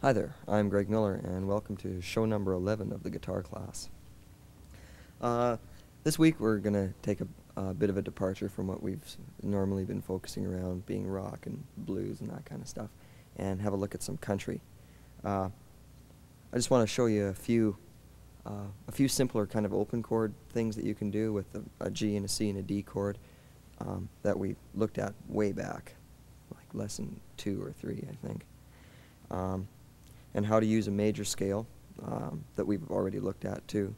Hi there, I'm Greg Miller, and welcome to show number 11 of the guitar class. This week we're going to take a bit of a departure from what we've normally been focusing around, being rock and blues and that kind of stuff, and have a look at some country. I just want to show you a few simpler kind of open chord things that you can do with a G and a C and a D chord that we looked at way back, like lesson 2 or 3, I think. And how to use a major scale that we've already looked at too,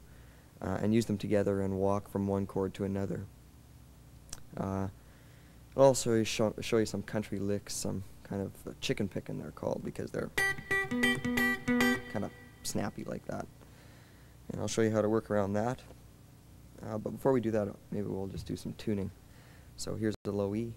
and use them together and walk from one chord to another. I'll also show you some country licks, some kind of chicken picking they're called, because they're kind of snappy like that. And I'll show you how to work around that. But before we do that, maybe we'll just do some tuning. So here's the low E.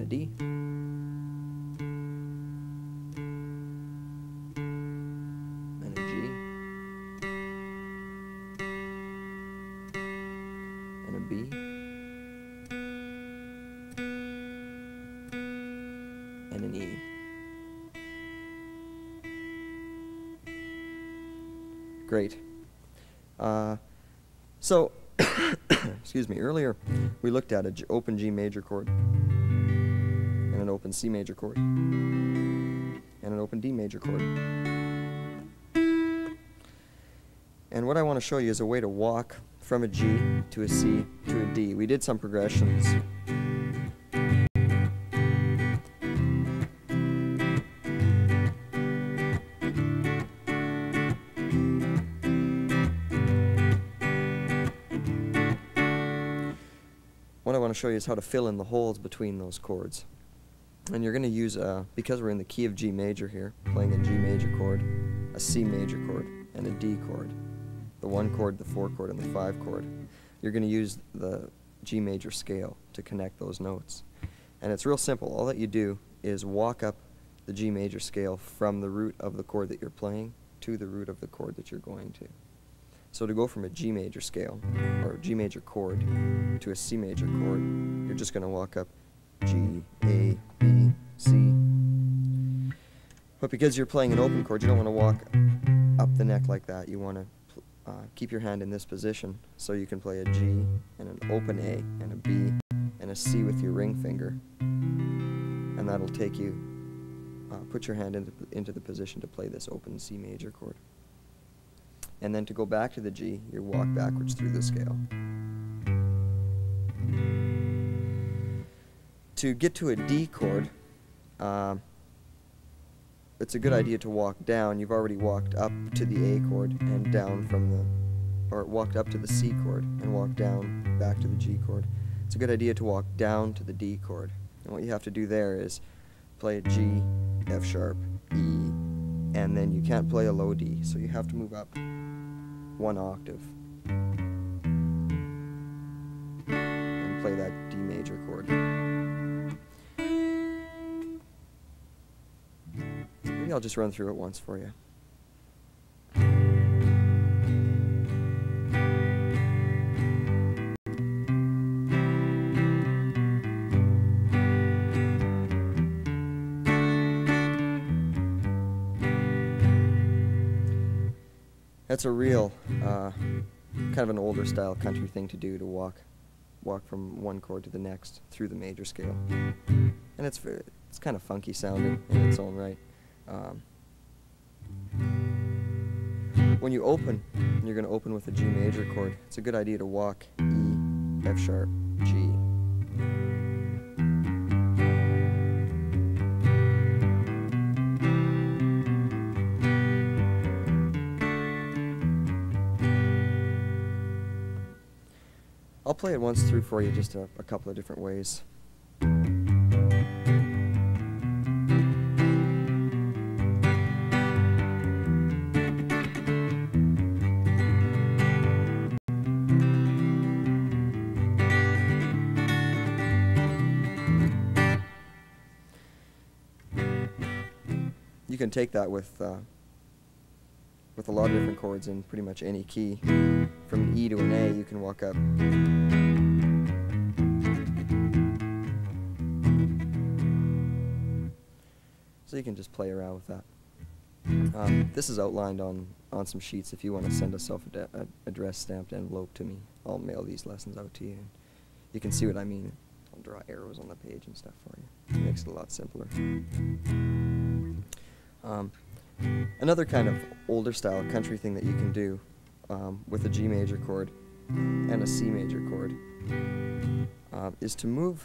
D, and a G, and a B, and an E. Great. So, excuse me, earlier we looked at an open G major chord, and an open C major chord, and an open D major chord. And what I want to show you is a way to walk from a G to a C to a D. We did some progressions. What I want to show you is how to fill in the holes between those chords. And you're going to use, because we're in the key of G major here, playing a G major chord, a C major chord, and a D chord, the 1 chord, the 4 chord, and the 5 chord. You're going to use the G major scale to connect those notes. And it's real simple. All that you do is walk up the G major scale from the root of the chord that you're playing to the root of the chord that you're going to. So to go from a G major scale, or G major chord, to a C major chord, you're just going to walk up G, A, B, C. But because you're playing an open chord, you don't want to walk up the neck like that. You want to keep your hand in this position so you can play a G and an open A and a B and a C with your ring finger. And that'll take you, put your hand into the position to play this open C major chord. And then to go back to the G, you walk backwards through the scale. To get to a D chord, it's a good idea to walk down. You've already walked up to the A chord and down from the, or walked up to the C chord and walked down back to the G chord. It's a good idea to walk down to the D chord. And what you have to do there is play a G, F sharp, E, and then you can't play a low D, so you have to move up 1 octave and play that D major chord. Maybe I'll just run through it once for you. That's a real kind of an older style country thing to do, to walk from one chord to the next through the major scale. And it's kind of funky sounding in its own right. When you open, you're going to open with a G major chord. It's a good idea to walk E, F sharp, G. I'll play it once through for you, just a couple of different ways. You can take that with with a lot of different chords in pretty much any key. From an E to an A, you can walk up. So you can just play around with that. This is outlined on some sheets if you want to send a self-addressed stamped envelope to me. I'll mail these lessons out to you. You can see what I mean. I'll draw arrows on the page and stuff for you. It makes it a lot simpler. Another kind of older style country thing that you can do with a G major chord and a C major chord is to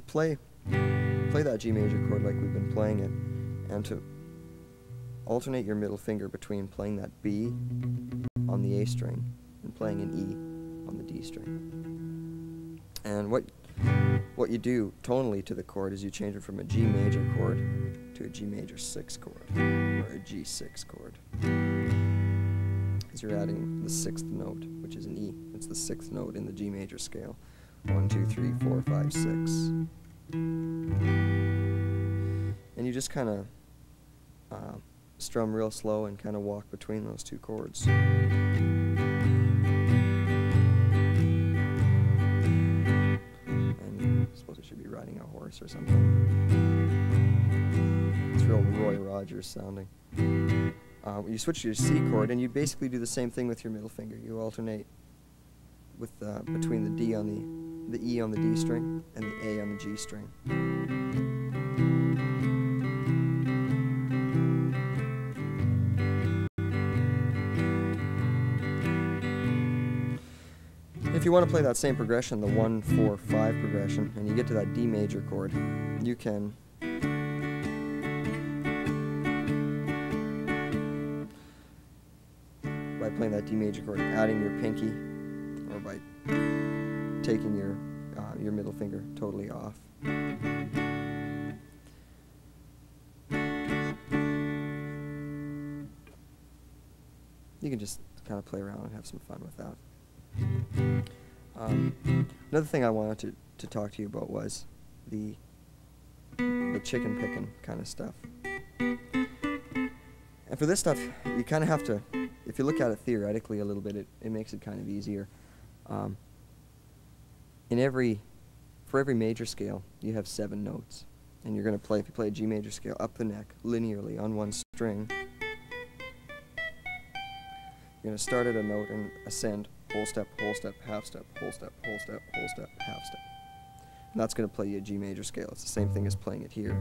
play that G major chord like we've been playing it, and to alternate your middle finger between playing that B on the A string and playing an E on the D string. And what you do tonally to the chord is you change it from a G major chord to a G major 6 chord, or a G6 chord. Because you're adding the 6th note, which is an E. It's the 6th note in the G major scale. 1, 2, 3, 4, 5, 6. And you just kind of strum real slow and kind of walk between those two chords. And I suppose I should be riding a horse or something. It's real Roy Rogers sounding. You switch to your C chord, and you basically do the same thing with your middle finger. You alternate with between the D on the E on the D string and the A on the G string. If you want to play that same progression, the 1, 4, 5 progression, and you get to that D major chord, you can by playing that D major chord, adding your pinky, or by taking your middle finger totally off. You can just kind of play around and have some fun with that. Another thing I wanted to talk to you about was the chicken picking kind of stuff. And for this stuff, you kind of have to, if you look at it theoretically a little bit, it makes it kind of easier. For every major scale, you have 7 notes, and you're going to play, if you play a G major scale, up the neck linearly on one string. You're going to start at a note and ascend whole step, half step, whole step, whole step, whole step, half step. And that's going to play you a G major scale. It's the same thing as playing it here.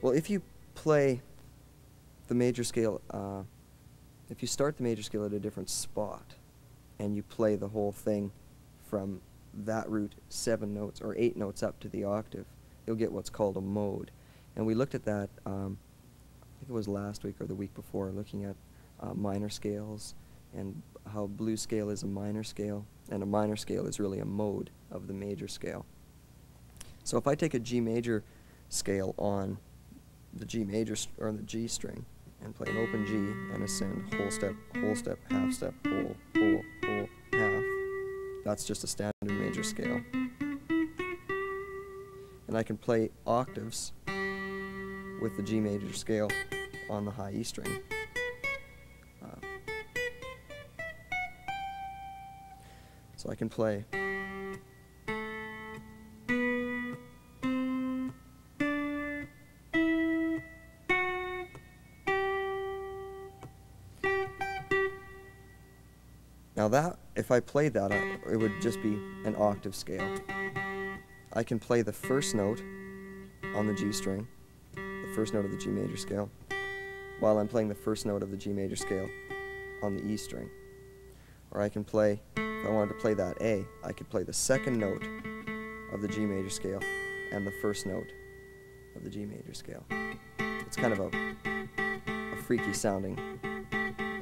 Well, if you play the major scale, if you start the major scale at a different spot and you play the whole thing from that root 7 notes or 8 notes up to the octave, you'll get what's called a mode. And we looked at that, I think it was last week or the week before, looking at minor scales and how blues scale is a minor scale, and a minor scale is really a mode of the major scale. So if I take a G major scale on the G major or the G string and play an open G and ascend whole step, half step, whole, half, that's just a standard major scale. And I can play octaves with the G major scale on the high E string. So I can play now that, if I played that, it would just be an octave scale. I can play the first note on the G string, the first note of the G major scale, while I'm playing the first note of the G major scale on the E string. Or I can play, if I wanted to play that A, I could play the second note of the G major scale and the first note of the G major scale. It's kind of a freaky sounding.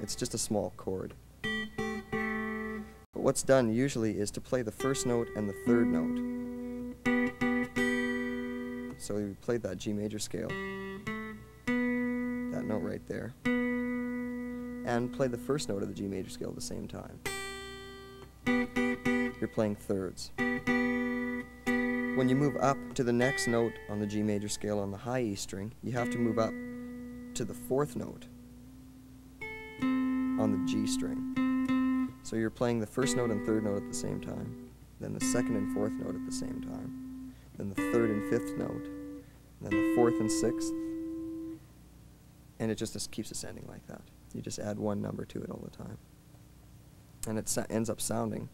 It's just a small chord. But what's done usually is to play the first note and the third note. So we played that G major scale, that note right there, and play the first note of the G major scale at the same time. You're playing thirds. when you move up to the next note on the G major scale on the high E string, you have to move up to the fourth note on the G string. So you're playing the first note and third note at the same time, then the second and fourth note at the same time, then the third and fifth note, then the fourth and sixth, and it just keeps ascending like that. You just add one number to it all the time. And it ends up sounding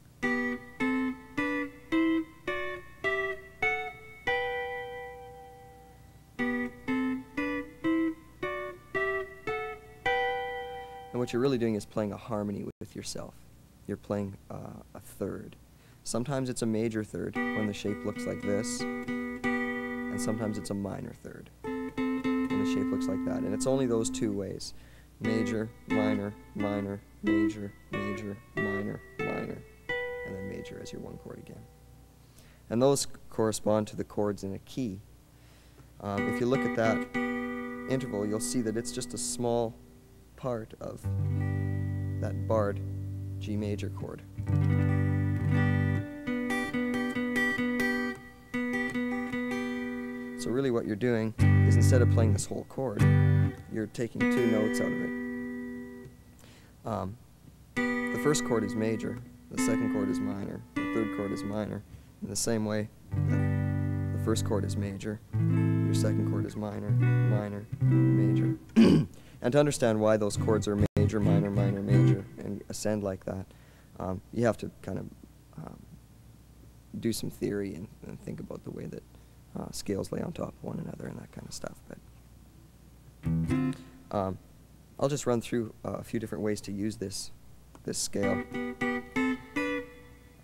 and what you're really doing is playing a harmony with yourself. You're playing a third. Sometimes it's a major third when the shape looks like this, and sometimes it's a minor third when the shape looks like that. And it's only those two ways: major, minor, minor, major, major, minor, minor, and then major as your one chord again. And those correspond to the chords in a key. If you look at that interval, you'll see that it's just a small part of that barred G major chord. So really what you're doing is, instead of playing this whole chord, you're taking two notes out of it. The first chord is major, the second chord is minor, the third chord is minor. In the same way, the first chord is major, your second chord is minor, minor, major. And to understand why those chords are major, minor, minor, major, and ascend like that, you have to kind of do some theory and think about the way that scales lay on top of one another and that kind of stuff. But I'll just run through a few different ways to use this scale.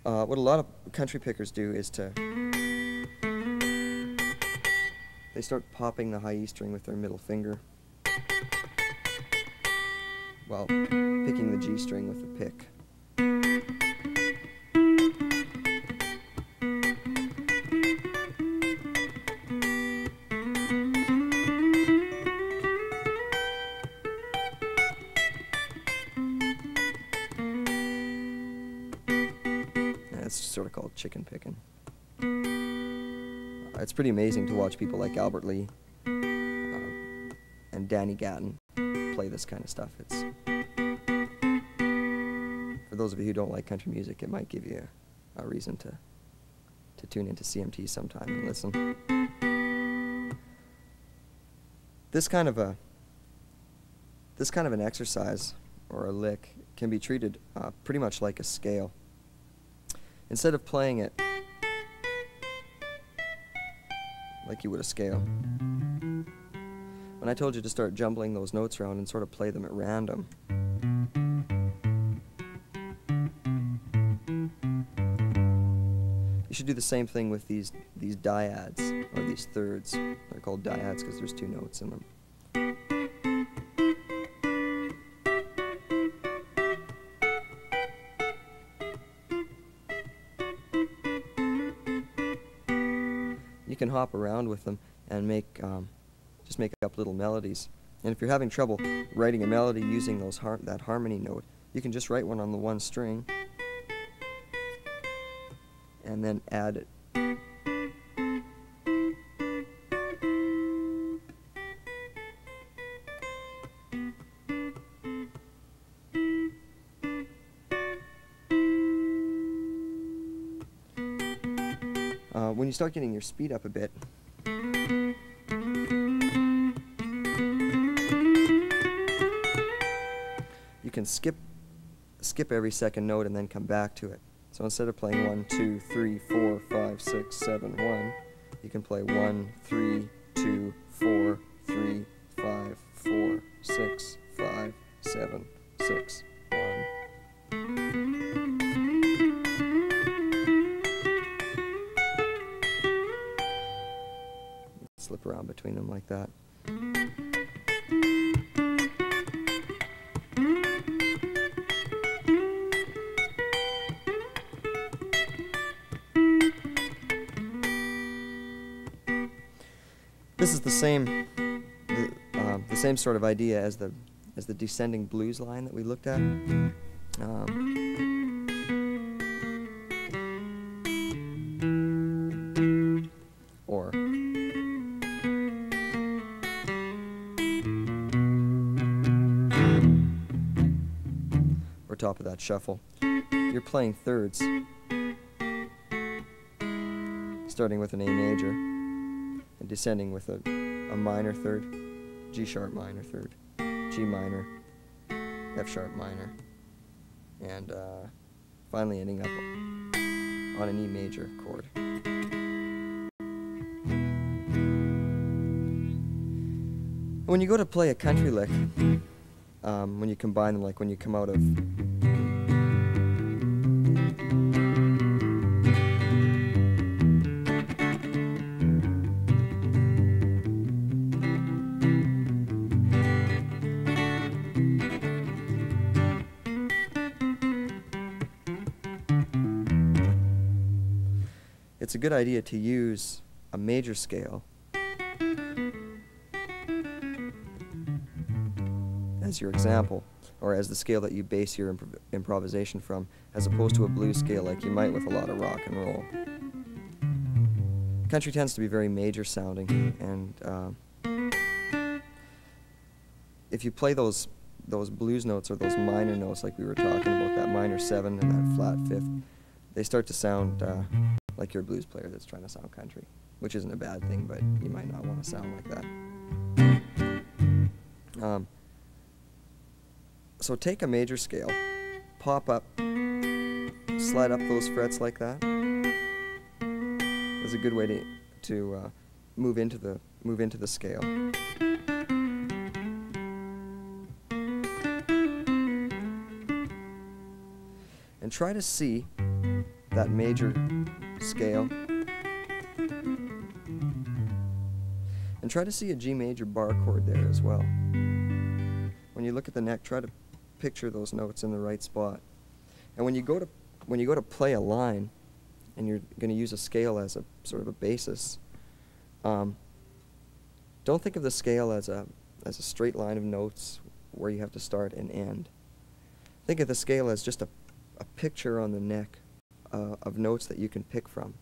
What a lot of country pickers do is they start popping the high E string with their middle finger while picking the G string with the pick. It's sort of called chicken picking. It's pretty amazing to watch people like Albert Lee and Danny Gatton play this kind of stuff. It's, for those of you who don't like country music, it might give you a reason to tune into CMT sometime and listen. This kind of an exercise or a lick can be treated pretty much like a scale. Instead of playing it like you would a scale, when I told you to start jumbling those notes around and sort of play them at random, you should do the same thing with these dyads, or these thirds. They're called dyads because there's two notes in them. You can hop around with them and just make up little melodies. And if you're having trouble writing a melody using that harmony note, you can just write one on the one string and then add it. When you start getting your speed up a bit, you can skip every second note and then come back to it. So instead of playing 1, 2, 3, 4, 5, 6, 7, 1, you can play 1, 3, 2, 4, 3, 5, 4, 6, 5, 7, 6, 1. Slip around between them like that. This is the same sort of idea as the descending blues line that we looked at. top of that shuffle. You're playing thirds, starting with an A major and descending with a minor third, G sharp minor third, G minor, F sharp minor, and finally ending up on an E major chord. When you go to play a country lick, when you combine them, like when you come out of it's a good idea to use a major scale as your example, or as the scale that you base your improvisation from, as opposed to a blues scale like you might with a lot of rock and roll. Country tends to be very major sounding, and if you play those blues notes or those minor notes like we were talking about, that minor 7 and that flat 5th, they start to sound like you're a blues player that's trying to sound country, which isn't a bad thing, but you might not want to sound like that. So take a major scale, pop up, slide up those frets like that. That's a good way to move into the scale. And try to see that major scale. And try to see a G major bar chord there as well. When you look at the neck, try to picture those notes in the right spot. And when you go to play a line, and you're going to use a scale as a sort of a basis, don't think of the scale as a straight line of notes where you have to start and end. Think of the scale as just a picture on the neck of notes that you can pick from,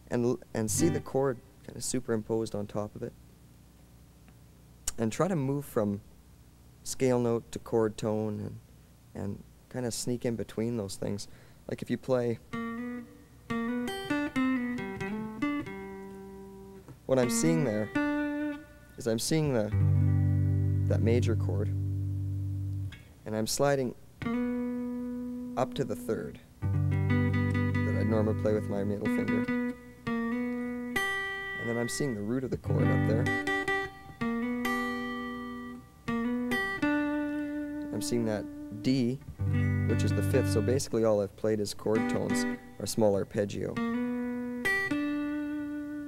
and see the chord kind of superimposed on top of it, and try to move from scale note to chord tone and kind of sneak in between those things. Like if you play, what I'm seeing there is I'm seeing that major chord, and I'm sliding up to the third that I'd normally play with my middle finger, and then I'm seeing the root of the chord up there. I'm seeing that D, which is the 5th, so basically all I've played as chord tones are small arpeggio.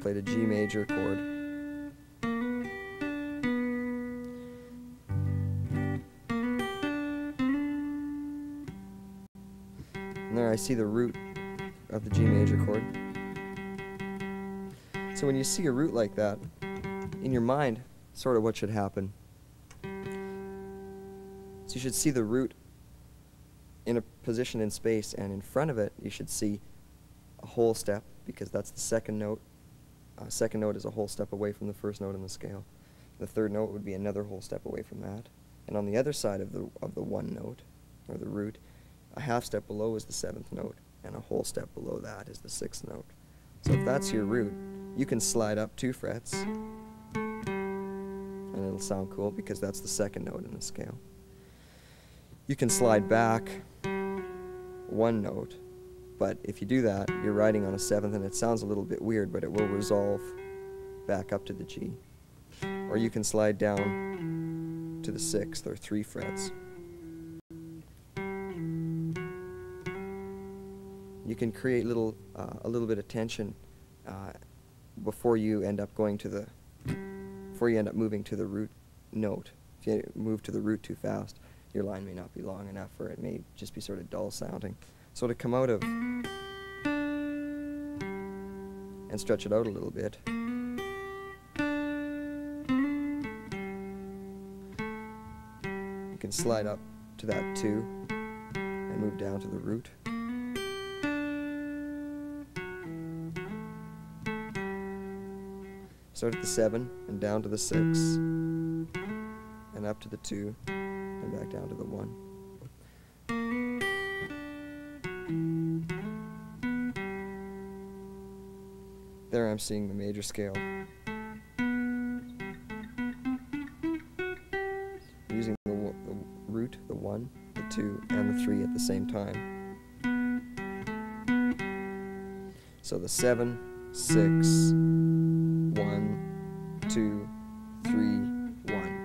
Played a G major chord. And there I see the root of the G major chord. So when you see a root like that, in your mind, sort of what should happen. So you should see the root in a position in space, and in front of it you should see a whole step, because that's the second note. Second note is a whole step away from the first note in the scale. The third note would be another whole step away from that. And on the other side of the one note, or the root, a half step below is the 7th note, and a whole step below that is the 6th note. So if that's your root, you can slide up 2 frets, and it'll sound cool because that's the second note in the scale. You can slide back 1 note, but if you do that, you're writing on a 7th, and it sounds a little bit weird, but it will resolve back up to the G. Or you can slide down to the 6th, or 3 frets. You can create a little bit of tension before you end up moving to the root note. If you move to the root too fast, your line may not be long enough, or it may just be sort of dull sounding. So to come out of and stretch it out a little bit, you can slide up to that 2 and move down to the root. Start at the 7 and down to the 6, and up to the 2 and back down to the 1. there I'm seeing the major scale. Using the root, the 1, the 2, and the 3 at the same time. So the 7, 6, 1, 2, 3, 1.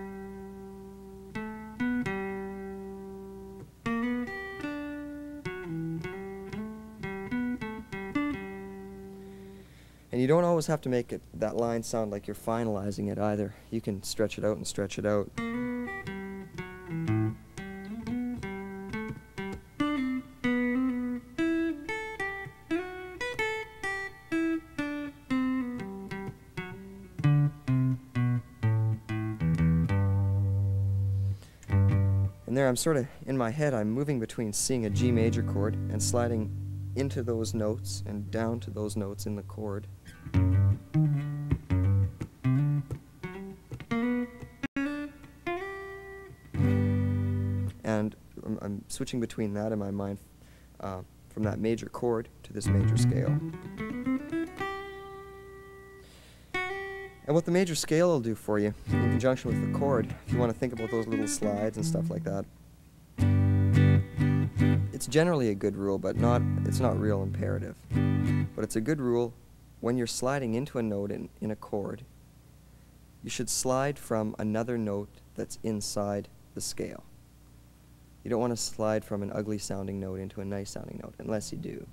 And you don't always have to make that line sound like you're finalizing it either. You can stretch it out and stretch it out. And there I'm sort of, in my head, I'm moving between seeing a G major chord and sliding into those notes and down to those notes in the chord. And I'm switching between that in my mind from that major chord to this major scale. And what the major scale will do for you, in conjunction with the chord, if you want to think about those little slides and stuff like that, it's generally a good rule, but it's not real imperative. But it's a good rule when you're sliding into a note in a chord, you should slide from another note that's inside the scale. You don't want to slide from an ugly sounding note into a nice sounding note, unless you do.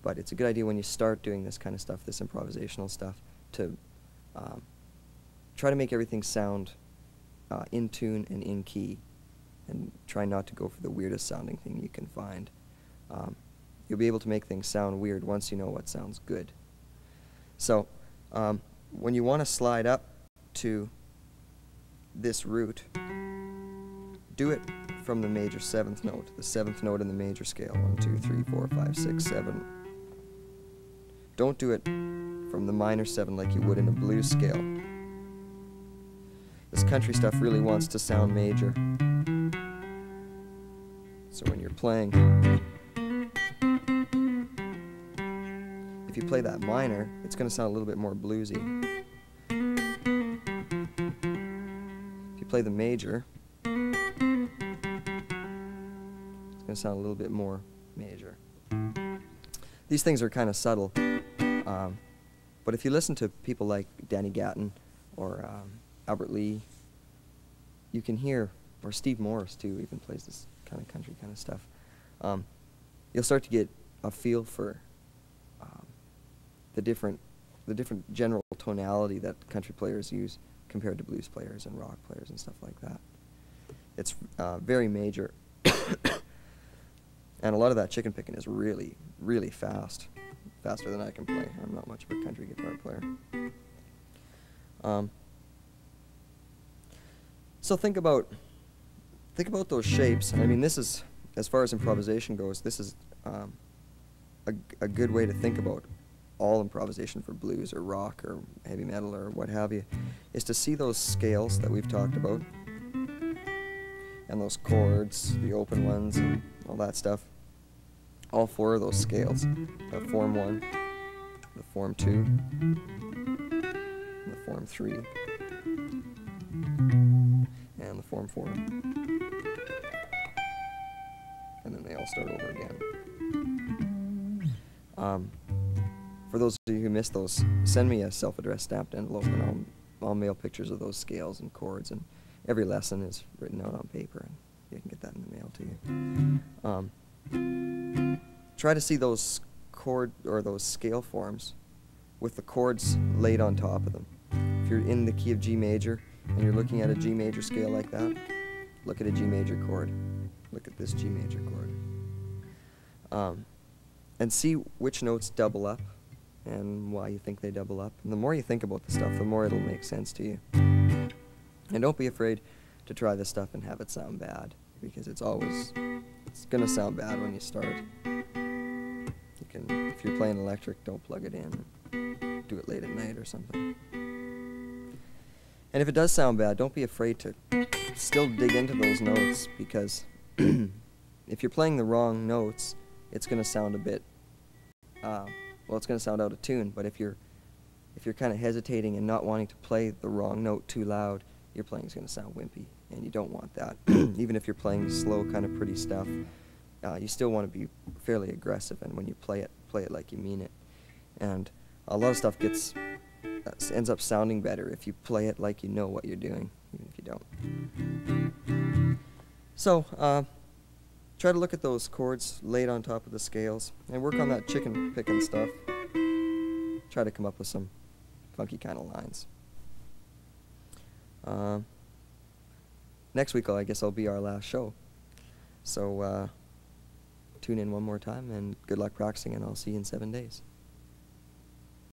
But it's a good idea when you start doing this kind of stuff, this improvisational stuff, to try to make everything sound in tune and in key, and try not to go for the weirdest sounding thing you can find. You'll be able to make things sound weird once you know what sounds good. So when you want to slide up to this root, do it from the major 7th note, the 7th note in the major scale, 1, 2, 3, 4, 5, 6, 7. Don't do it from the minor 7 like you would in a blues scale. This country stuff really wants to sound major. So when you're playing, if you play that minor, it's going to sound a little bit more bluesy. If you play the major, it's going to sound a little bit more major. These things are kind of subtle. But if you listen to people like Danny Gatton or Albert Lee, you can hear, or Steve Morris too, even plays this kind of country kind of stuff. You'll start to get a feel for the different general tonality that country players use compared to blues players and rock players and stuff like that. It's very major, and a lot of that chicken picking is really, really fast. Faster than I can play. I'm not much of a country guitar player. So think about those shapes. I mean, this is, as far as improvisation goes, this is a good way to think about all improvisation for blues or rock or heavy metal or what have you, is to see those scales that we've talked about, and those chords, the open ones, and all that stuff. All 4 of those scales, the form 1, the form 2, and the form 3, and the form 4. And then they all start over again. For those of you who missed those, send me a self-addressed stamped envelope, and I'll mail pictures of those scales and chords, and every lesson is written out on paper, and you can get that in the mail to you. Try to see those chord or those scale forms with the chords laid on top of them. If you're in the key of G major and you're looking at a G major scale like that, look at a G major chord. Look at this G major chord. And see which notes double up and why you think they double up. And the more you think about the stuff, the more it'll make sense to you. And don't be afraid to try this stuff and have it sound bad, because it's going to sound bad when you start. If you're playing electric, don't plug it in. Do it late at night or something. And if it does sound bad, don't be afraid to still dig into those notes, because if you're playing the wrong notes, it's going to sound a bit, it's going to sound out of tune. But if you're if you're kind of hesitating and not wanting to play the wrong note too loud, your playing is going to sound wimpy, and you don't want that. Even if you're playing slow, kind of pretty stuff, you still want to be fairly aggressive, and when you play it like you mean it. And a lot of stuff ends up sounding better if you play it like you know what you're doing, even if you don't. So, try to look at those chords laid on top of the scales, and work on that chicken picking stuff. Try to come up with some funky kind of lines. Next week, I guess, will be our last show. So, tune in one more time, and good luck practicing, and I'll see you in 7 days.